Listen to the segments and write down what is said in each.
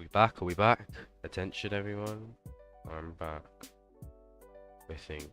we back? Are we back? Attention, everyone. I'm back. I think.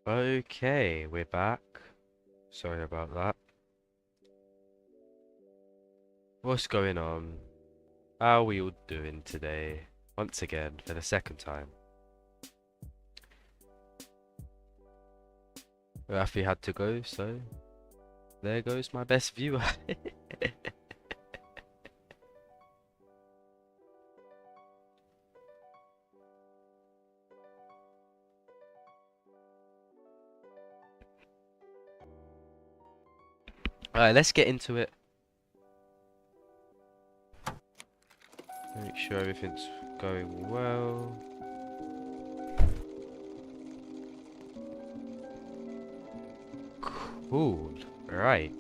Okay, we're back. Sorry about that. What's going on? How are we all doing today? Once again, for the second time. Rafi had to go, so there goes my best viewer. Alright, let's get into it. Make sure everything's going well. Cool. Right.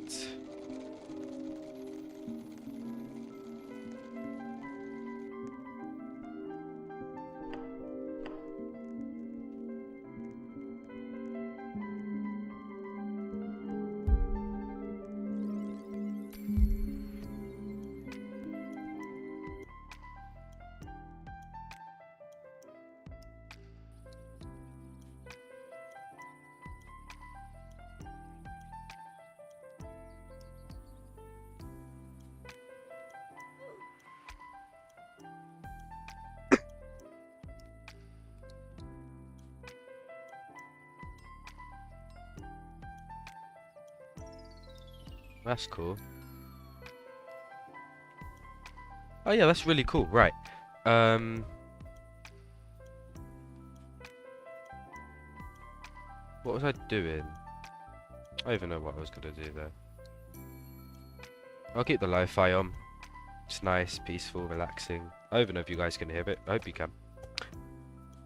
That's cool. Oh yeah, that's really cool. Right. What was I doing? I don't even know what I was gonna do there. I'll keep the lo-fi on. It's nice, peaceful, relaxing. I don't even know if you guys can hear it. I hope you can.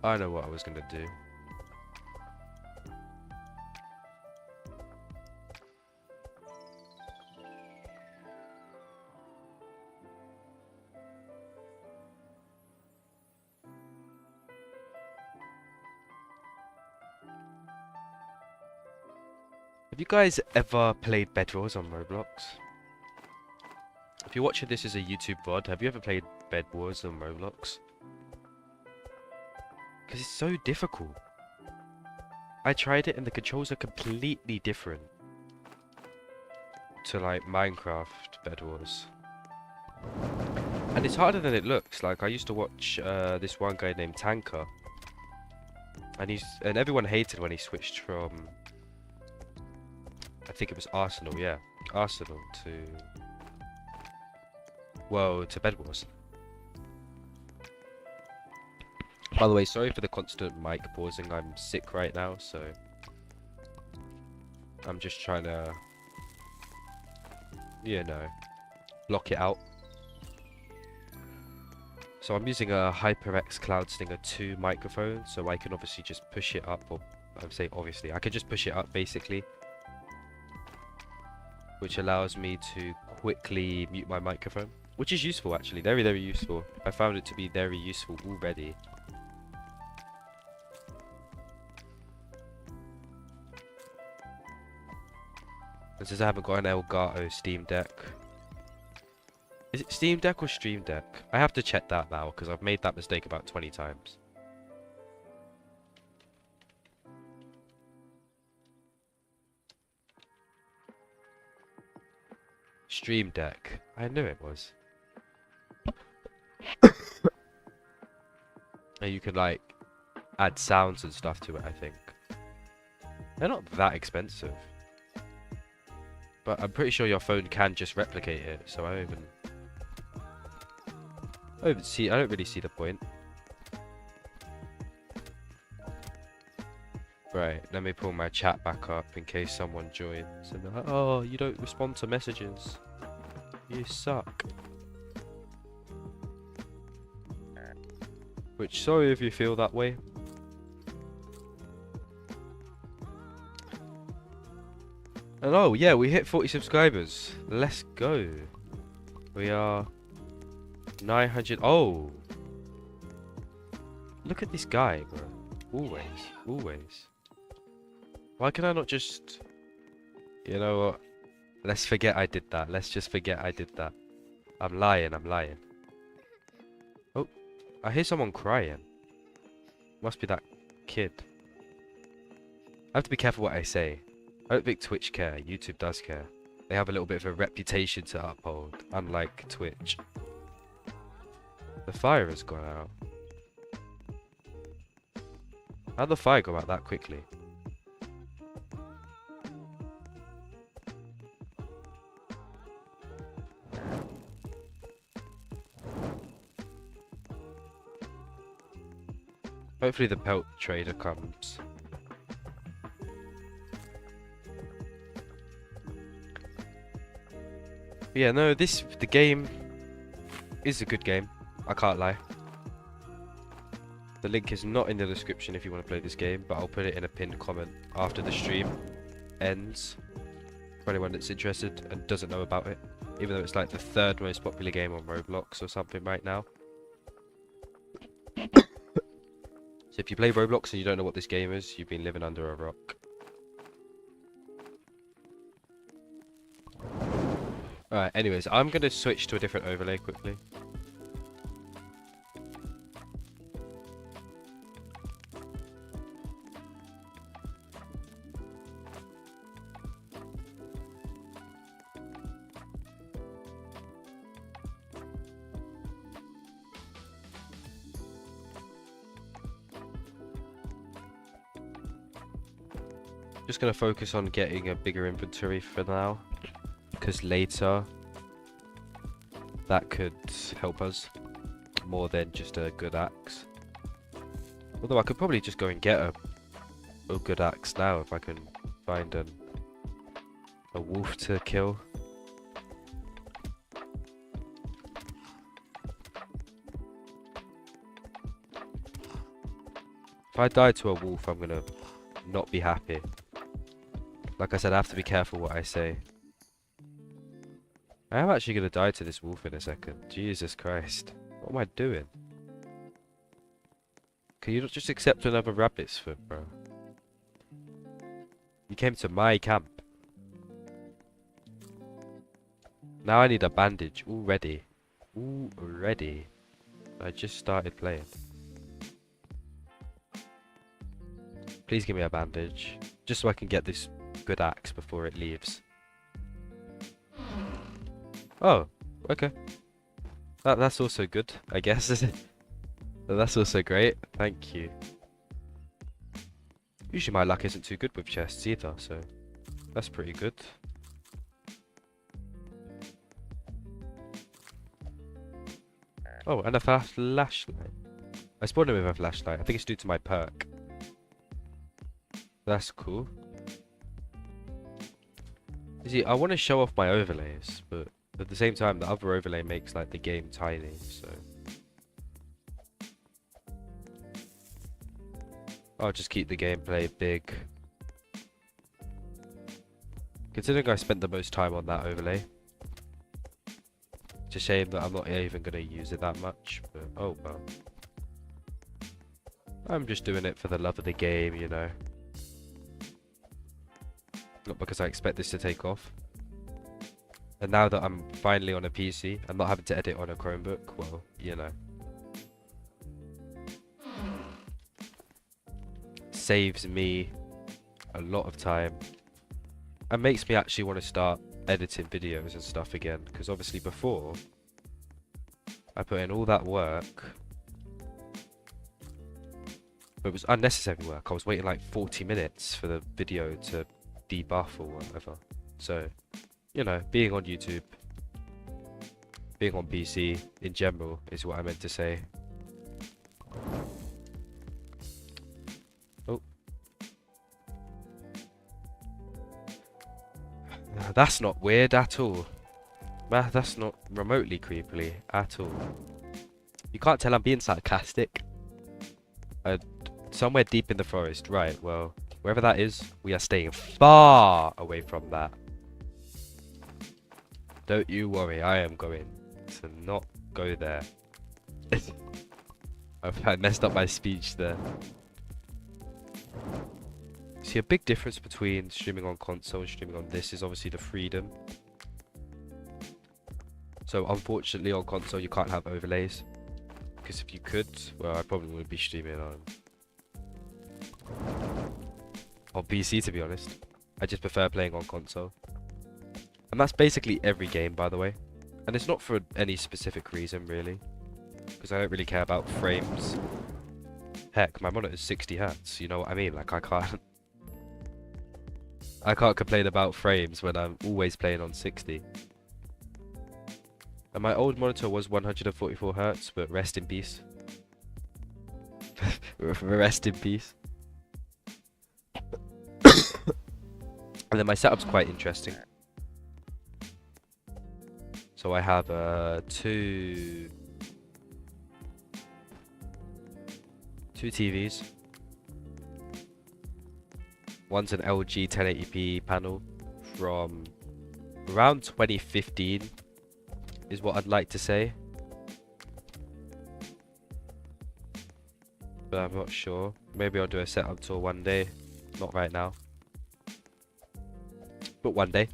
I know what I was gonna do. Have you guys ever played Bed Wars on Roblox? If you're watching this as a YouTube VOD, have you ever played Bed Wars on Roblox? Because it's so difficult. I tried it and the controls are completely different to like Minecraft Bed Wars. And it's harder than it looks. Like I used to watch this one guy named Tanker. And everyone hated when he switched from, I think it was Arsenal, yeah. Arsenal to, well, to Bed Wars. By the way, sorry for the constant mic pausing. I'm sick right now, so I'm just trying to, you know, block it out. So I'm using a HyperX Cloud Stinger 2 microphone, so I can obviously just push it up, or I would say obviously, I can just push it up basically, which allows me to quickly mute my microphone, which is useful actually, very, very useful. I found it to be very useful already. And since I haven't got an Elgato Steam Deck, is it Steam Deck or Stream Deck? I have to check that now because I've made that mistake about 20 times. Stream Deck. I knew it was. And you can like add sounds and stuff to it, I think. They're not that expensive. But I'm pretty sure your phone can just replicate it, so I don't really see the point. Right, let me pull my chat back up in case someone joins and they're like, oh, you don't respond to messages. You suck. Which, sorry if you feel that way. And oh, yeah, we hit 40 subscribers. Let's go. We are 900. Oh. Look at this guy, bro. Always. Always. Why can I not just... You know what? Let's forget I did that. Let's just forget I did that. I'm lying. Oh. I hear someone crying. Must be that kid. I have to be careful what I say. I don't think Twitch care. YouTube does care. They have a little bit of a reputation to uphold, unlike Twitch. The fire has gone out. How'd the fire go out that quickly? Hopefully the pelt trader comes. Yeah, no, the game is a good game. I can't lie. The link is not in the description if you want to play this game, but I'll put it in a pinned comment after the stream ends. For anyone that's interested and doesn't know about it. Even though it's like the 3rd most popular game on Roblox or something right now. So if you play Roblox and you don't know what this game is, you've been living under a rock. Alright, anyways, I'm going to switch to a different overlay quickly. Just going to focus on getting a bigger inventory for now. Because later, that could help us more than just a good axe. Although I could probably just go and get a good axe now if I can find a wolf to kill. If I die to a wolf, I'm gonna not be happy. Like I said, I have to be careful what I say. I am actually going to die to this wolf in a second. Jesus Christ. What am I doing? Can you not just accept another rabbit's foot, bro? You came to my camp. Now I need a bandage. Already. Already. I just started playing. Please give me a bandage. Just so I can get this good axe before it leaves. Oh, okay. That's also good, I guess. That's also great. Thank you. Usually my luck isn't too good with chests either, so that's pretty good. Oh, and a flashlight. I spawned him with a flashlight. I think it's due to my perk. That's cool. You see, I want to show off my overlays, but at the same time, the other overlay makes like the game tiny, so I'll just keep the gameplay big. Considering I spent the most time on that overlay, it's a shame that I'm not even going to use it that much, but oh well. I'm just doing it for the love of the game, you know. Not because I expect this to take off. And now that I'm finally on a PC, I'm not having to edit on a Chromebook, well, you know. Saves me a lot of time. And makes me actually want to start editing videos and stuff again, because obviously before I put in all that work, but it was unnecessary work. I was waiting like 40 minutes for the video to debuff or whatever. So, you know, being on YouTube, being on PC in general is what I meant to say. Oh. That's not weird at all. That's not remotely creepily at all. You can't tell I'm being sarcastic. Somewhere deep in the forest. Right, well, wherever that is, we are staying far away from that. Don't you worry, I am going to not go there. I messed up my speech there. See, a big difference between streaming on console and streaming on this is obviously the freedom. So unfortunately on console you can't have overlays. Because if you could, well, I probably would be streaming on PC, to be honest. I just prefer playing on console. And that's basically every game, by the way. And it's not for any specific reason, really. Because I don't really care about frames. Heck, my monitor is 60 Hz, you know what I mean? Like, I can't complain about frames when I'm always playing on 60. And my old monitor was 144 Hz, but rest in peace. Rest in peace. And then my setup's quite interesting. So I have two TVs. One's an LG 1080p panel from around 2015 is what I'd like to say. But I'm not sure. Maybe I'll do a setup tour one day. Not right now. But one day.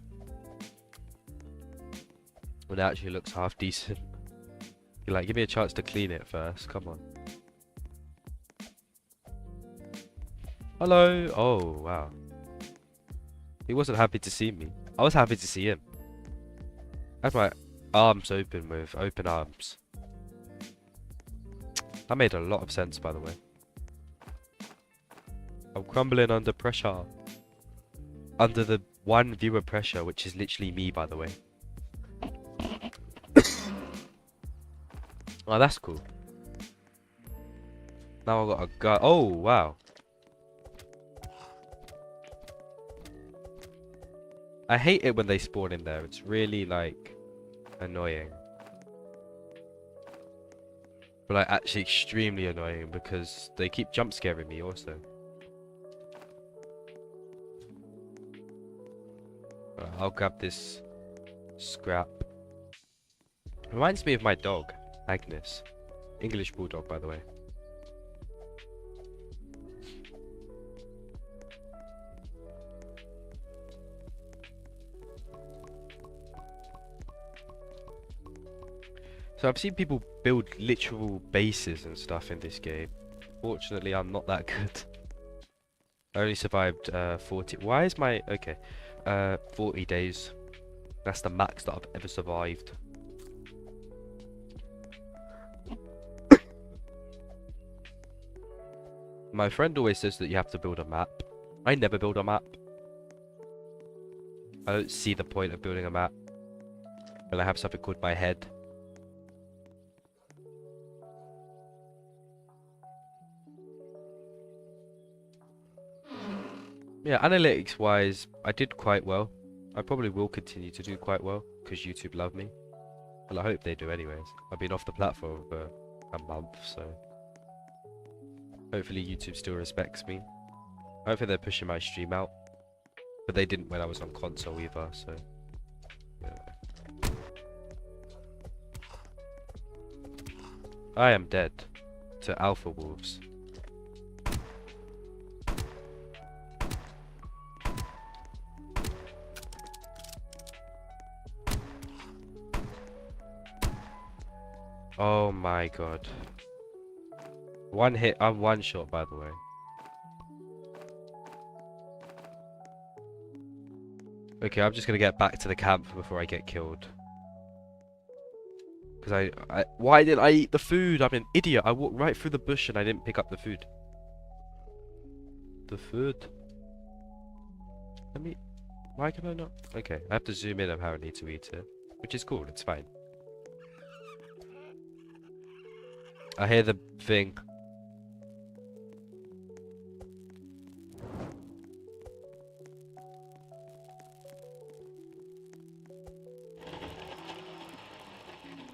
When it actually looks half decent. You're like, give me a chance to clean it first. Come on. Hello. Oh, wow. He wasn't happy to see me. I was happy to see him. I had my arms open with open arms. That made a lot of sense, by the way. I'm crumbling under pressure. Under the one viewer pressure, which is literally me, by the way. Oh, that's cool. Now I've got a guy. Oh, wow. I hate it when they spawn in there. It's really, like, annoying. But, like, actually extremely annoying because they keep jump scaring me also. I'll grab this scrap. Reminds me of my dog, Agnes. English bulldog, by the way. So I've seen people build literal bases and stuff in this game. Fortunately, I'm not that good. I only survived 40. Why is my... Okay. 40 days. That's the max that I've ever survived. My friend always says that you have to build a map. I never build a map. I don't see the point of building a map when I have something called my head. Yeah, analytics wise, I did quite well. I probably will continue to do quite well because YouTube love me. Well, I hope they do anyways. I've been off the platform for a month, so hopefully YouTube still respects me. Hopefully they're pushing my stream out. But they didn't when I was on console either, so yeah. I am dead to alpha wolves. Oh my god. One hit, I'm one shot, by the way. Okay, I'm just gonna get back to the camp before I get killed. Because why didn't I eat the food? I'm an idiot. I walked right through the bush and I didn't pick up the food. The food. Let me... Why can I not? Okay, I have to zoom in apparently to eat it. Which is cool, it's fine. I hear the thing.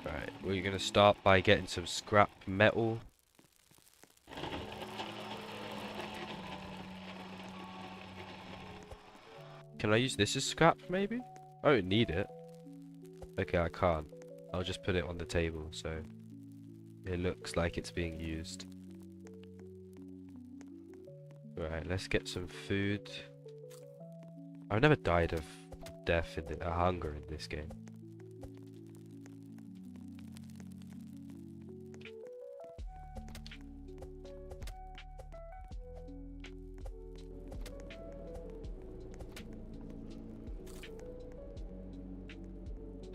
Right, we're gonna start by getting some scrap metal. Can I use this as scrap, maybe? I don't need it. Okay, I can't. I'll just put it on the table, so it looks like it's being used. Right, let's get some food. I've never died of death in hunger in this game.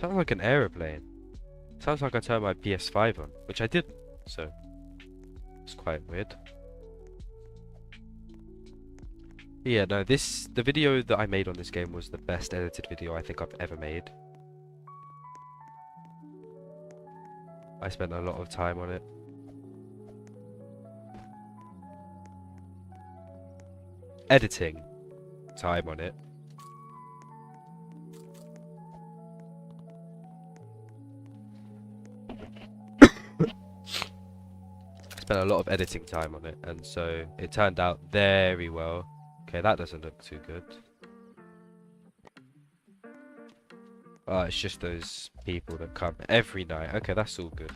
Sounds like an aeroplane. Sounds like I turned my PS5 on, which I didn't, so it's quite weird. Yeah, no, the video that I made on this game was the best edited video I think I've ever made. I spent a lot of time on it. Editing time on it. Spent a lot of editing time on it, and so it turned out very well. Okay, that doesn't look too good. Oh, it's just those people that come every night. Okay, that's all good.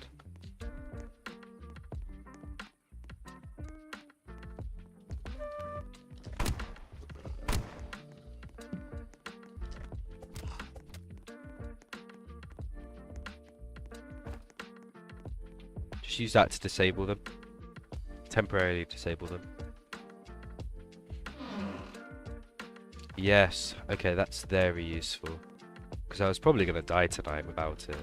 Just use that to disable them. Temporarily disable them. Yes, okay, that's very useful. Because I was probably going to die tonight without it.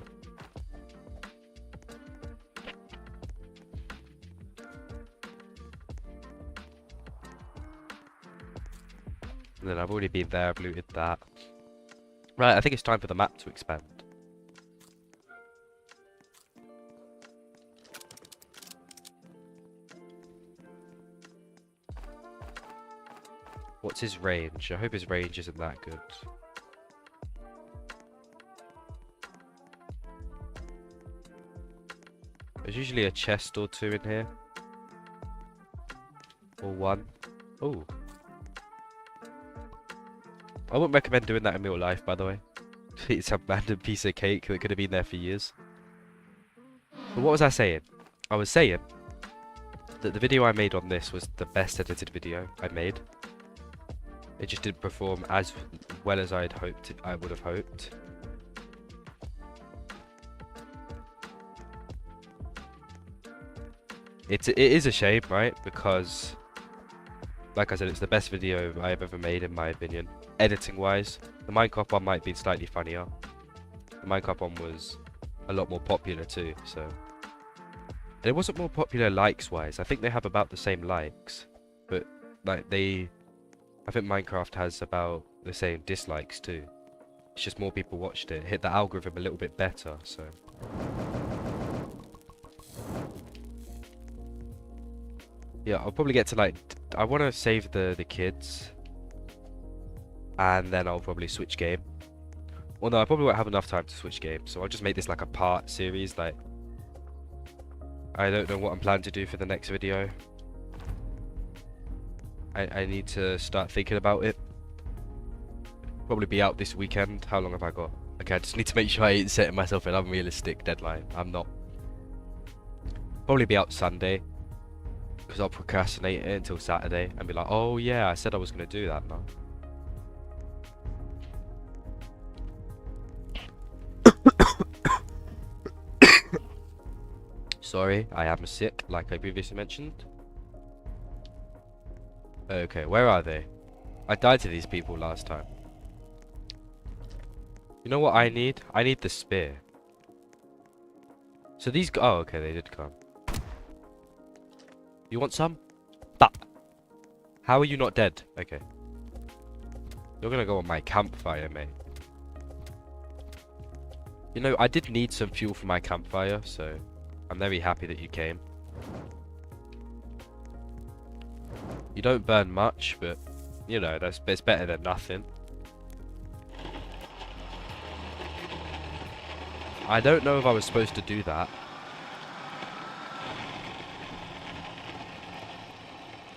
And then I've already been there, I've looted that. Right, I think it's time for the map to expand. What's his range? I hope his range isn't that good. There's usually a chest or two in here. Or one. Oh. I wouldn't recommend doing that in real life, by the way. Eat some random piece of cake that could have been there for years. But what was I saying? I was saying that the video I made on this was the best edited video I made. It just didn't perform as well as I would have hoped. It is a shame, right? Because, like I said, it's the best video I've ever made in my opinion. Editing wise, the Minecraft one might be slightly funnier. The Minecraft one was a lot more popular too, so. And it wasn't more popular likes wise. I think they have about the same likes, but like I think Minecraft has about the same dislikes too. It's just more people watched it. Hit the algorithm a little bit better, so. Yeah, I'll probably get to like... I want to save the kids. And then I'll probably switch game. Well, no, I probably won't have enough time to switch game. So I'll just make this like a part series. Like, I don't know what I'm planning to do for the next video. I need to start thinking about it. Probably be out this weekend. How long have I got? Okay, I just need to make sure I ain't setting myself an unrealistic deadline. I'm not. Probably be out Sunday. Because I'll procrastinate it until Saturday and be like, oh yeah, I said I was going to do that now. Sorry, I am sick, like I previously mentioned. Okay, where are they? I died to these people last time. You know what I need? I need the spear. So these... Oh, okay, they did come. You want some? That. How are you not dead? Okay. You're gonna go on my campfire, mate. You know, I did need some fuel for my campfire, so I'm very happy that you came. You don't burn much, but, you know, it's better than nothing. I don't know if I was supposed to do that.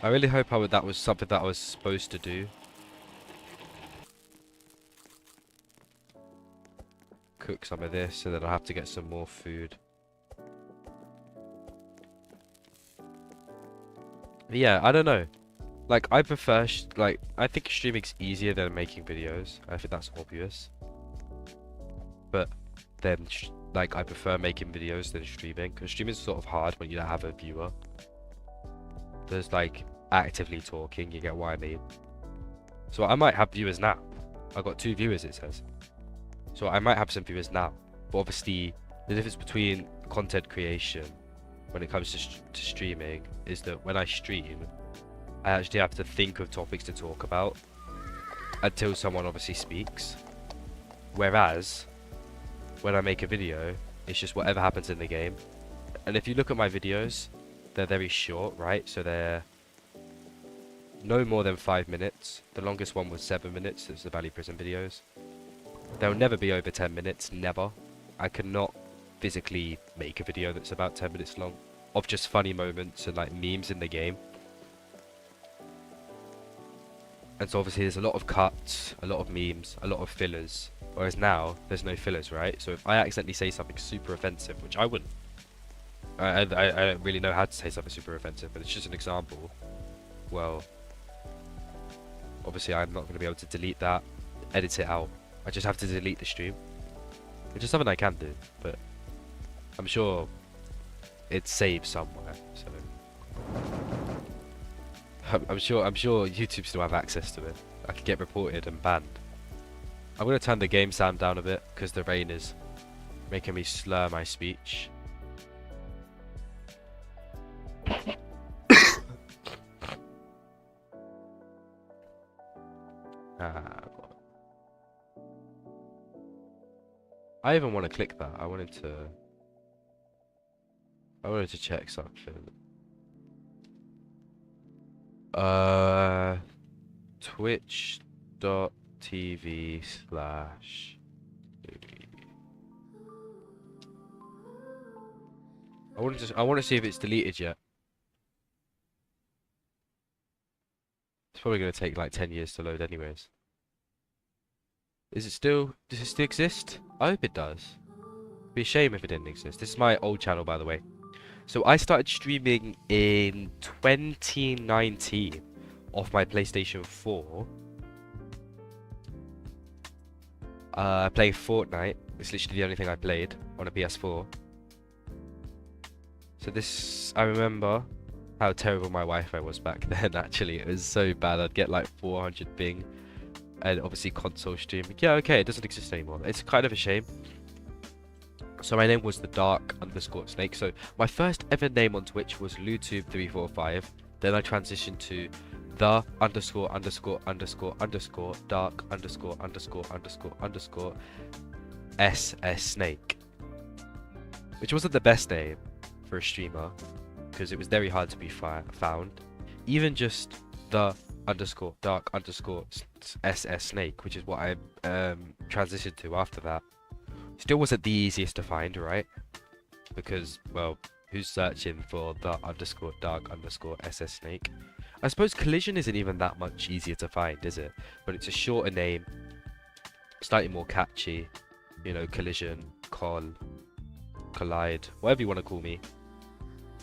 I really hope that was something that I was supposed to do. Cook some of this, and then I'll have to get some more food. But yeah, I don't know. Like, I prefer, I think streaming's easier than making videos. I think that's obvious. But then, like, I prefer making videos than streaming. Because streaming is sort of hard when you don't have a viewer. There's, like, actively talking, you get what I mean. So I might have viewers now. I've got 2 viewers, it says. So I might have some viewers now. But obviously, the difference between content creation when it comes to streaming is that when I stream, I actually have to think of topics to talk about until someone obviously speaks. Whereas, when I make a video, it's just whatever happens in the game. And if you look at my videos, they're very short, right? So they're no more than 5 minutes. The longest one was 7 minutes. It's the Valley Prison videos. They'll never be over 10 minutes, never. I cannot physically make a video that's about 10 minutes long of just funny moments and like memes in the game. And so obviously there's a lot of cuts, a lot of memes, a lot of fillers. Whereas now, there's no fillers, right? So if I accidentally say something super offensive, which I wouldn't. I don't really know how to say something super offensive, but it's just an example. Well, obviously I'm not going to be able to delete that, edit it out. I just have to delete the stream. Which is something I can do, but I'm sure it's saved somewhere, so I'm sure YouTube still have access to it. I could get reported and banned. I'm gonna turn the game sound down a bit because the rain is making me slur my speech. I even want to click that. I wanted to check something. Twitch.tv/. I want to see if it's deleted yet. It's probably going to take like 10 years to load anyways. Does it still exist? I hope it does. It'd be a shame if it didn't exist. This is my old channel, by the way. So I started streaming in 2019 off my PlayStation 4. I play Fortnite. It's literally the only thing I played on a PS4. So this, I remember how terrible my Wi-Fi was back then. Actually, it was so bad. I'd get like 400 ping, and obviously console streaming. Yeah, okay, it doesn't exist anymore. It's kind of a shame. So my name was the Dark_Snake. So my first ever name on Twitch was LuTube345. Then I transitioned to the __Dark_____SS_Snake, which wasn't the best name for a streamer because it was very hard to be found. Even just the _Dark_SS_Snake, which is what I transitioned to after that, still wasn't the easiest to find, right? Because, well, who's searching for the _Dark_SS_Snake? I suppose Collision isn't even that much easier to find, is it? But it's a shorter name, slightly more catchy. You know, Collision, Collide, whatever you want to call me.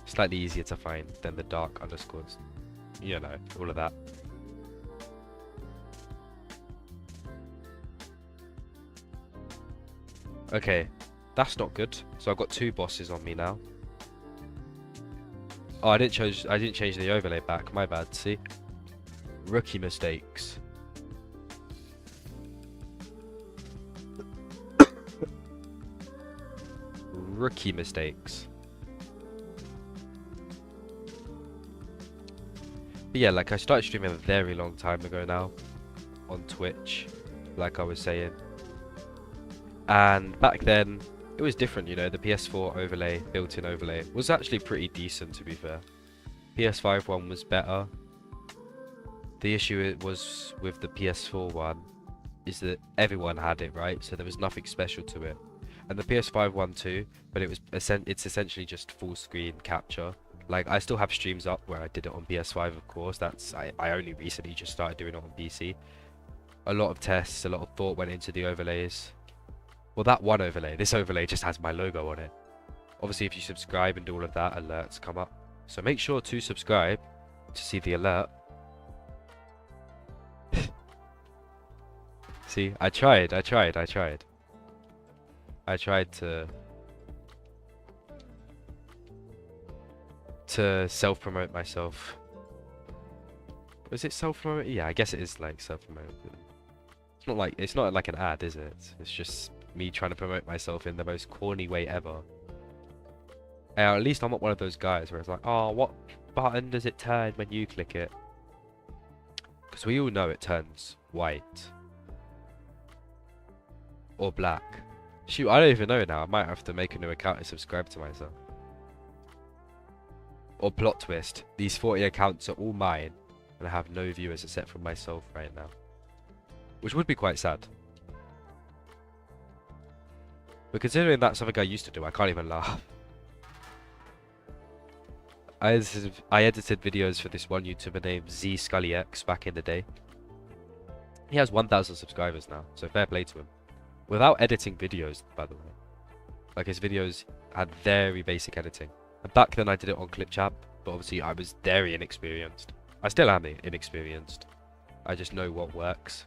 Slightly easier to find than the Dark_, you know, all of that. Okay, that's not good. So I've got 2 bosses on me now. Oh, I didn't change the overlay back. My bad. See, rookie mistakes. rookie mistakes. But yeah, like I started streaming a very long time ago now on Twitch, like I was saying. And back then, it was different, you know, the PS4 overlay, built-in overlay, was actually pretty decent to be fair. PS5 one was better. The issue it was with the PS4 one is that everyone had it, right? So there was nothing special to it. And the PS5 one too, but it's essentially just full screen capture. Like I still have streams up where I did it on PS5, of course. I only recently just started doing it on PC. A lot of tests, a lot of thought went into the overlays. Well, that one overlay, this overlay just has my logo on it. Obviously, if you subscribe and do all of that, alerts come up. So make sure to subscribe to see the alert. See, I tried to self-promote myself. Was it self-promote? Yeah, I guess it is like self-promote. It's not like an ad, is it? It's just me trying to promote myself in the most corny way ever. At least I'm not one of those guys where it's like, oh, what button does it turn when you click it? Because we all know it turns white. Or black. Shoot, I don't even know now. I might have to make a new account and subscribe to myself. Or plot twist. These 40 accounts are all mine. And I have no viewers except for myself right now. Which would be quite sad. But considering that's something I used to do, I can't even laugh. I edited videos for this one YouTuber named ZScullyX back in the day. He has 1,000 subscribers now, so fair play to him. Without editing videos, by the way. Like his videos had very basic editing. And back then I did it on Clipchamp, but obviously I was very inexperienced. I still am inexperienced. I just know what works.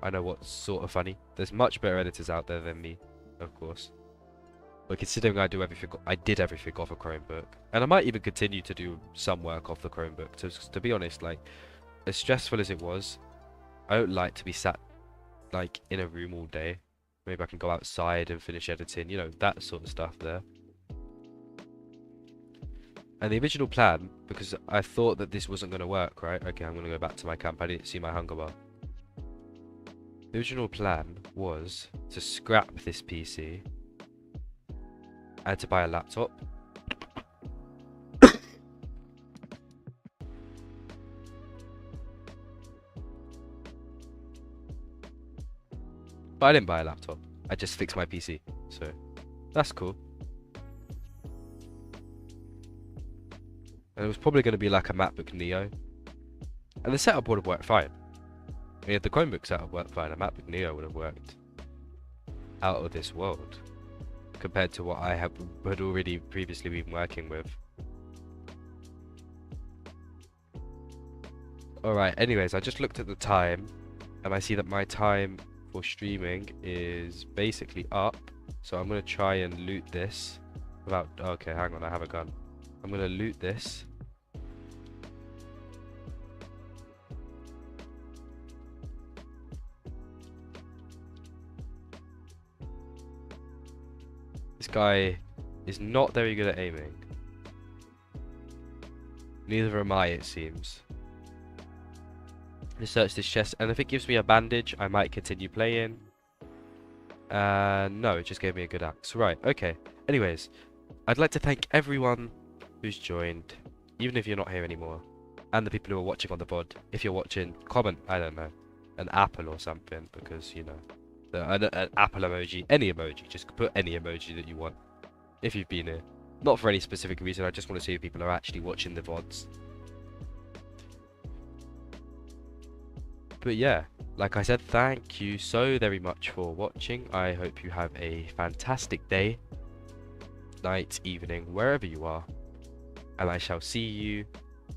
I know what's sort of funny. There's much better editors out there than me, of course. But considering I did everything off a Chromebook. And I might even continue to do some work off the Chromebook. To be honest, like, as stressful as it was, I don't like to be sat, like, in a room all day. Maybe I can go outside and finish editing, you know, that sort of stuff there. And the original plan, because I thought that this wasn't going to work, right? Okay, I'm going to go back to my camp. I didn't see my hunger bar. The original plan was to scrap this PC and to buy a laptop. But I didn't buy a laptop. I just fixed my PC. So, that's cool. And it was probably going to be like a MacBook Neo. And the setup would have worked fine. Yeah, the Chromebook setup worked fine. A MacBook Neo would have worked out of this world. Compared to what I had already previously been working with. Alright, anyways, I just looked at the time. And I see that my time for streaming is basically up. So I'm going to try and loot this. Without... Okay, hang on, I have a gun. I'm going to loot this. This guy is not very good at aiming. Neither am I, it seems. Let's search this chest, and if it gives me a bandage, I might continue playing. No, it just gave me a good axe. Right, okay. Anyways, I'd like to thank everyone who's joined, even if you're not here anymore, and the people who are watching on the VOD. If you're watching, comment, I don't know, an apple or something, because, you know, an apple emoji, any emoji, just put any emoji that you want, if you've been here. Not for any specific reason, I just want to see if people are actually watching the VODs. But yeah, like I said, thank you so very much for watching. I hope you have a fantastic day, night, evening, wherever you are. And I shall see you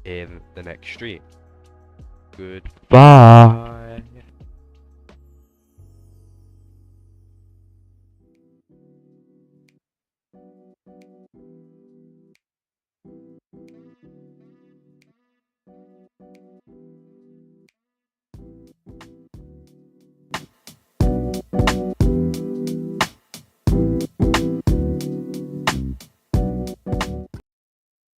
in the next stream. Goodbye.